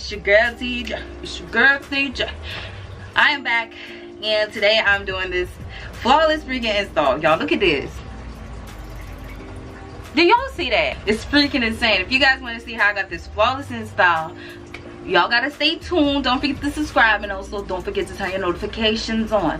it's your girl TJ. It's your girl TJ. I am back, and today I'm doing this flawless freaking install. Y'all, look at this. Do y'all see that? It's freaking insane. If you guys want to see how I got this flawless install, y'all gotta stay tuned. Don't forget to subscribe, and also don't forget to turn your notifications on.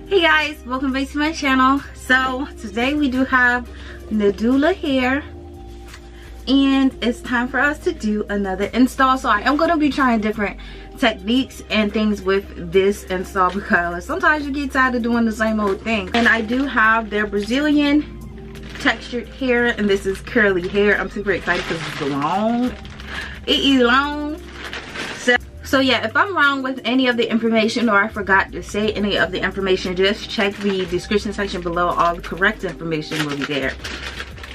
Hey guys, welcome back to my channel. So today we do have Nadula here, and it's time for us to do another install. So I am going to be trying different techniques and things with this install because sometimes you get tired of doing the same old thing. And I do have their Brazilian textured hair, and this is curly hair. I'm super excited because it's long. It is long. So yeah, if I'm wrong with any of the information or I forgot to say any of the information, just check the description section below. All the correct information will be there.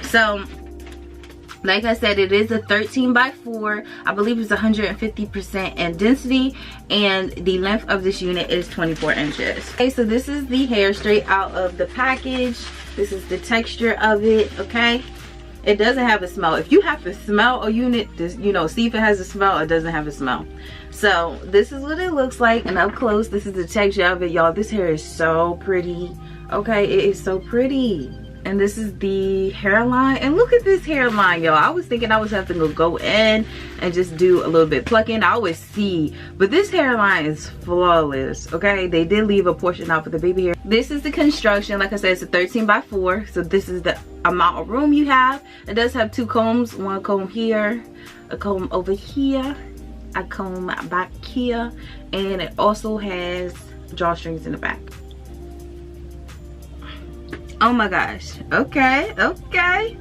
So like I said, it is a 13 by 4. I believe it's 150% in density, and the length of this unit is 24 inches. Okay, so this is the hair straight out of the package. This is the texture of it. Okay, it doesn't have a smell. If you have to smell a unit, just, you know, see if it has a smell or doesn't have a smell. So this is what it looks like, and up close, this is the texture of it, y'all. This hair is so pretty. Okay, it is so pretty. And this is the hairline, and look at this hairline, y'all. I was thinking I was having to go in and just do a little bit plucking. I always see, but this hairline is flawless. Okay, they did leave a portion out for the baby hair. This is the construction. Like I said, it's a 13 by 4, so this is the amount of room you have. It does have 2 combs, one comb here, a comb over here, a comb back here, and it also has drawstrings in the back. Oh my gosh. Okay, okay.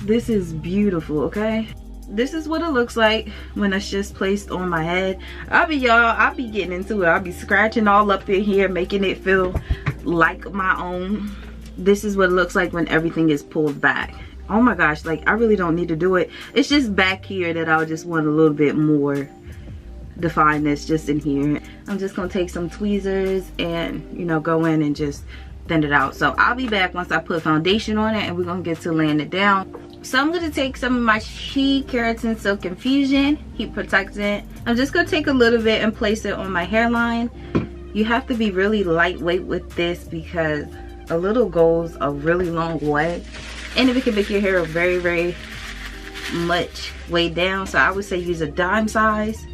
This is beautiful. Okay, this is what it looks like when it's just placed on my head. I'll be getting into it. I'll be scratching all up in here, making it feel like my own. This is what it looks like when everything is pulled back. Oh my gosh, like I really don't need to do it. It's just back here that I'll just want a little bit more definedness just in here. I'm just gonna take some tweezers and, you know, go in and just thin it out. So I'll be back once I put foundation on it, and we're gonna get to laying it down. So I'm gonna take some of my She Keratin Silk Infusion Heat Protectant. I'm just gonna take a little bit and place it on my hairline. You have to be really lightweight with this because a little goes a really long way, and it can make your hair very, very much weighed down. So I would say use a dime size.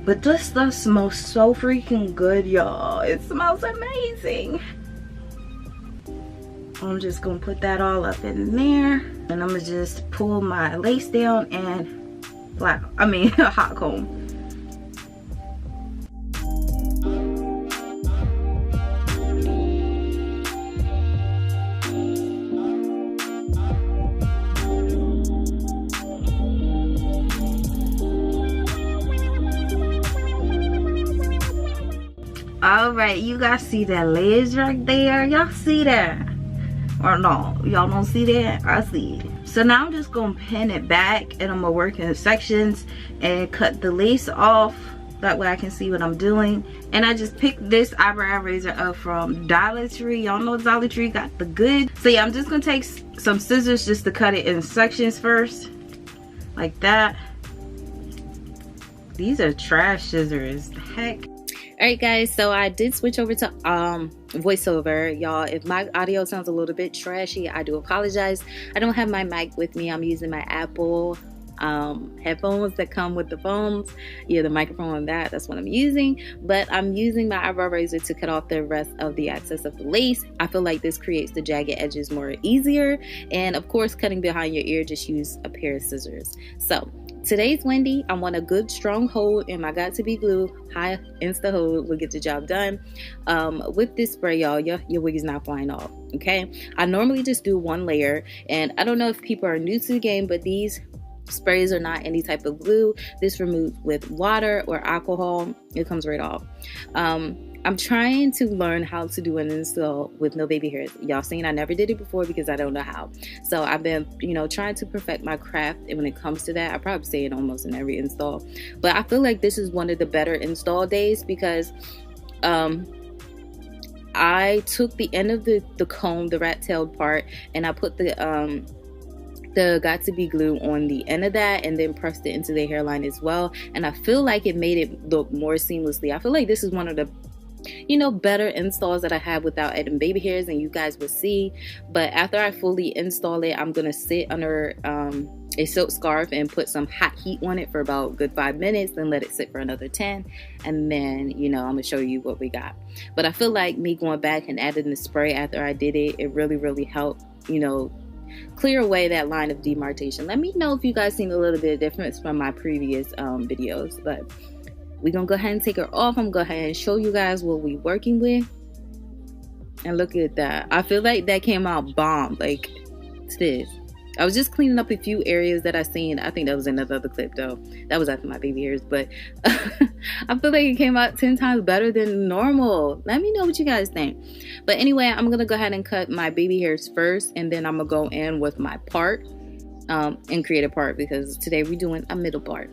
But this stuff smells so freaking good, y'all. It smells amazing. I'm just gonna put that all up in there, and I'm gonna just pull my lace down and hot comb. All right, you guys see that ledge right there? Y'all see that? Or no, y'all don't see that? I see it. So now I'm just gonna pin it back, and I'm gonna work in sections and cut the lace off. That way I can see what I'm doing. And I just picked this eyebrow razor up from Dollar Tree. Y'all know Dollar Tree got the good. So yeah, I'm just gonna take some scissors just to cut it in sections first, like that. These are trash scissors. The heck. Alright guys, so I did switch over to voiceover. Y'all, if my audio sounds a little bit trashy, I do apologize. I don't have my mic with me. I'm using my Apple headphones that come with the phones. Yeah, the microphone on that's what I'm using. But I'm using my eyebrow razor to cut off the rest of the excess of the lace. I feel like this creates the jagged edges more easier. And of course, cutting behind your ear, just use a pair of scissors. So today's Wendy. I want a good strong hold in my got to be glue. High insta hold will get the job done. With this spray, y'all, your wig is not flying off. Okay, I normally just do one layer, and I don't know if people are new to the game, but these sprays are not any type of glue. This removes with water or alcohol. It comes right off. I'm trying to learn how to do an install with no baby hairs. Y'all seen I never did it before because I don't know how. So I've been, you know, trying to perfect my craft, and when it comes to that, I probably say it almost in every install. But I feel like this is one of the better install days because I took the end of the comb, the rat-tailed part, and I put the the got to be glue on the end of that and then pressed it into the hairline as well, and I feel like it made it look more seamlessly. I feel like this is one of the better installs that I have without adding baby hairs, and you guys will see. But after I fully install it, I'm gonna sit under a silk scarf and put some hot heat on it for about a good 5 minutes, then let it sit for another 10, and then I'm gonna show you what we got. But I feel like me going back and adding the spray after I did it, it really helped clear away that line of demarcation. Let me know if you guys seen a little bit of difference from my previous videos. But we're gonna go ahead and take her off. I'm gonna go ahead and show you guys what we're working with. And look at that. I feel like that came out bomb. Like, it's this. I was just cleaning up a few areas that I seen. I think that was another clip though. That was after my baby hairs. But I feel like it came out 10 times better than normal. Let me know what you guys think. But anyway, I'm gonna go ahead and cut my baby hairs first, and then I'm gonna go in with my part and create a part, because today we're doing a middle part.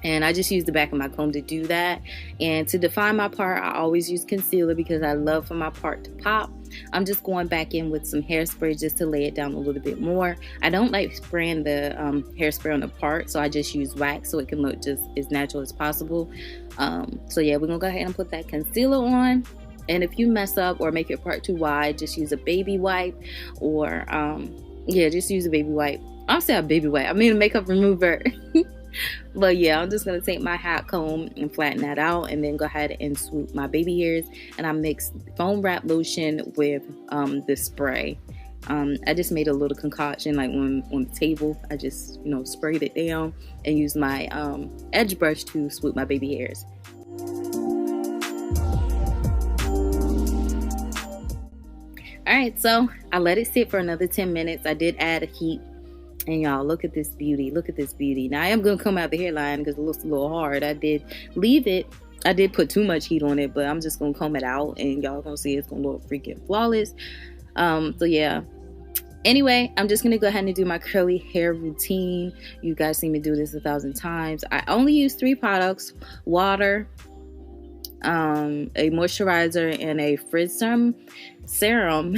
And I just use the back of my comb to do that. And to define my part, I always use concealer because I love for my part to pop. I'm just going back in with some hairspray just to lay it down a little bit more. I don't like spraying the hairspray on the part, so I just use wax so it can look just as natural as possible. So yeah, we're gonna go ahead and put that concealer on. And if you mess up or make your part too wide, just use a baby wipe, or yeah, just use a baby wipe. I'm saying a baby wipe, I mean a makeup remover. But yeah, I'm just going to take my hot comb and flatten that out, and then go ahead and swoop my baby hairs. And I mixed foam wrap lotion with the spray. I just made a little concoction like on the table. I just, sprayed it down and used my edge brush to swoop my baby hairs. Alright, so I let it sit for another 10 minutes. I did add a heat. And y'all, look at this beauty. Look at this beauty. Now, I am going to come out the hairline because it looks a little hard. I did leave it. I did put too much heat on it, but I'm just going to comb it out. And y'all going to see it's going to look freaking flawless. So, yeah. Anyway, I'm just going to go ahead and do my curly hair routine. You guys see me do this 1,000 times. I only use 3 products. Water, a moisturizer, and a frizz serum.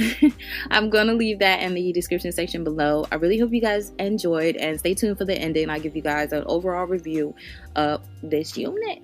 I'm gonna leave that in the description section below. I really hope you guys enjoyed, and stay tuned for the ending. I'll give you guys an overall review of this unit.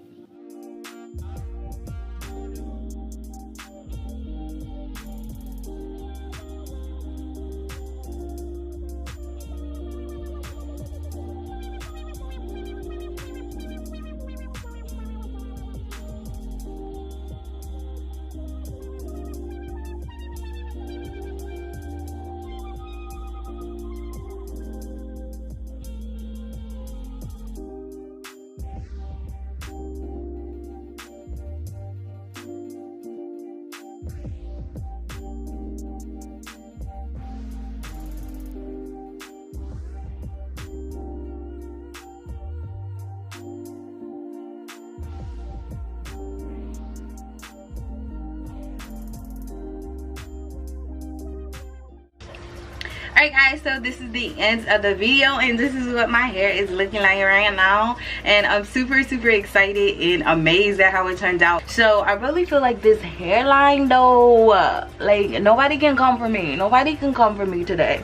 Alright guys, so this is the end of the video, and this is what my hair is looking like right now, and I'm super excited and amazed at how it turned out. So I really feel like this hairline though, like nobody can come for me. Nobody can come for me today,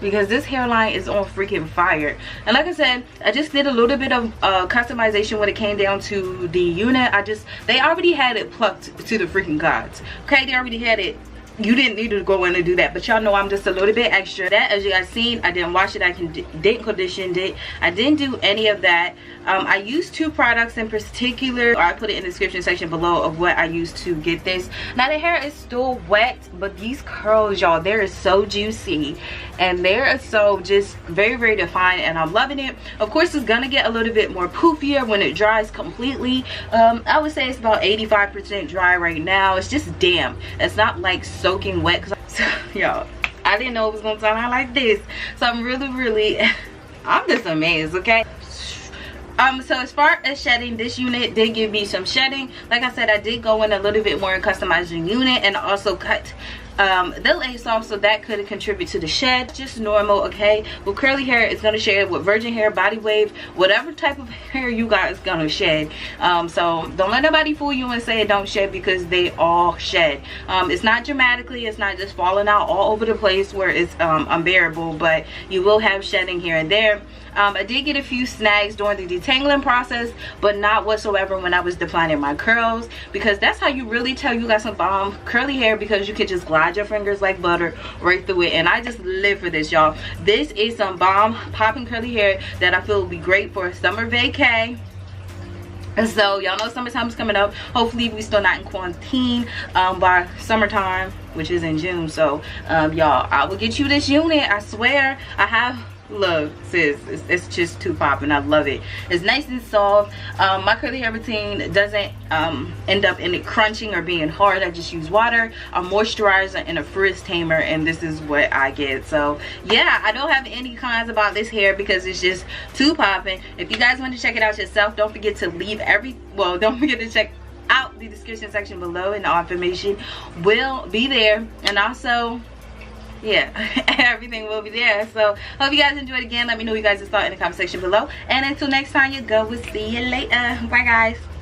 because this hairline is on freaking fire. And like I said, I just did a little bit of customization when it came down to the unit. They already had it plucked to the freaking gods. Okay, they already had it. You didn't need to go in and do that, but y'all know I'm just a little bit extra. That, as you guys seen, I didn't wash it, I didn't condition it, I didn't do any of that. I used 2 products in particular, or I put it in the description section below of what I used to get this. Now the hair is still wet, but these curls, y'all, they're so juicy and they're so just very defined, and I'm loving it. Of course, it's gonna get a little bit more poofier when it dries completely. I would say it's about 85% dry right now. It's just damp. It's not like soaking wet, because y'all, I didn't know it was gonna turn out like this. So I'm really I'm just amazed. Okay, so as far as shedding, this unit did give me some shedding. Like I said, I did go in a little bit more and customize the unit, and also cut they'll lay soft, so that could contribute to the shed. Just normal, okay? With curly hair, it's gonna shed. With virgin hair, body wave, whatever type of hair you got is gonna shed. So don't let nobody fool you and say it don't shed, because they all shed. It's not dramatically, it's not just falling out all over the place where it's unbearable, but you will have shedding here and there. I did get a few snags during the detangling process, but not whatsoever when I was defining my curls, because that's how you really tell you got some bomb curly hair, because you can just glide your fingers like butter right through it. And I just live for this, y'all. This is some bomb popping curly hair that I feel will be great for a summer vacay. And so y'all know summertime is coming up. Hopefully we still not in quarantine by summertime, which is in June. So y'all, I will get you this unit. I swear. I have, look sis, it's just too popping. I love it. It's nice and soft. My curly hair routine doesn't end up in it crunching or being hard. I just use water, a moisturizer, and a frizz tamer, and this is what I get. So yeah, I don't have any cons about this hair because it's just too popping. If you guys want to check it out yourself, don't forget to leave don't forget to check out the description section below, and the information will be there. And also, yeah, everything will be there. So hope you guys enjoyed. Again, let me know what you guys thought in the comment section below, and until next time, you go, we'll see you later. Bye guys.